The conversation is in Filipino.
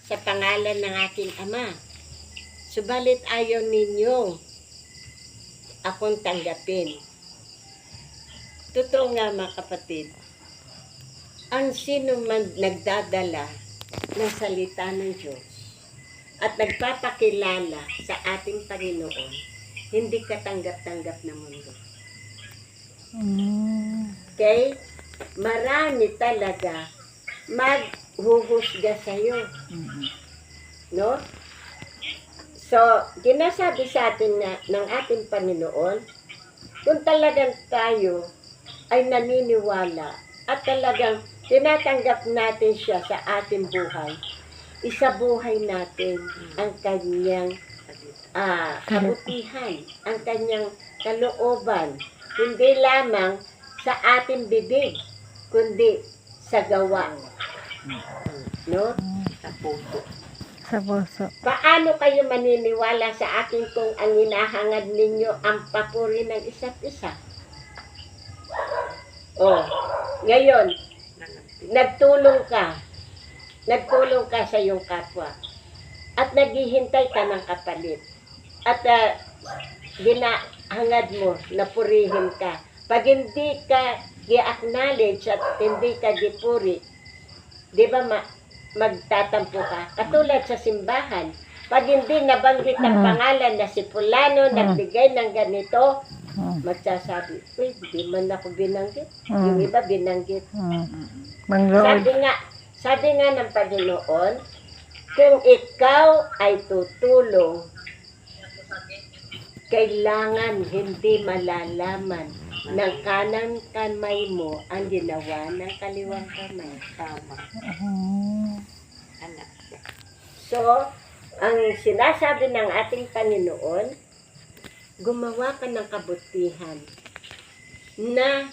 sa pangalan ng aking Ama. Subalit ayaw ninyong akong tanggapin. Totoo nga mga kapatid, ang sino man nagdadala ng salita ng Diyos at nagpapakilala sa ating Panginoon, hindi katanggap-tanggap na mundo. Okay? Marami talaga maghuhusga sa'yo. No? So, ginasabi sa atin na, ng ating Panginoon, kung talagang tayo ay naniniwala at talagang tinatanggap natin siya sa ating buhay, isabuhay natin ang kanyang kabutihan, ang kanyang kalooban, hindi lamang sa ating bibig, kundi sa gawa. No? Sa puso. Sa puso. Paano kayo maniniwala sa akin kung ang hinahangad ninyo ang papuri ng isa't isa? Oh, ngayon, nagtulong ka sa iyong kapwa at naghihintay ka ng kapalit at ginahangad mo na purihin ka. Pag hindi ka i-acknowledge at hindi ka gipuri, di ba magtatampo ka? Katulad sa simbahan, pag hindi nabanggit ang pangalan na si Fulano nagbigay ng ganito, magsasabi, uy, di man ako binanggit. Yung iba binanggit. Sabi nga ng Panginoon, kung ikaw ay tutulong, kailangan hindi malalaman ng kanang kamay mo ang ginawa ng kaliwang kamay. Tama. Anak. So, ang sinasabi ng ating Panginoon, gumawa ka ng kabutihan na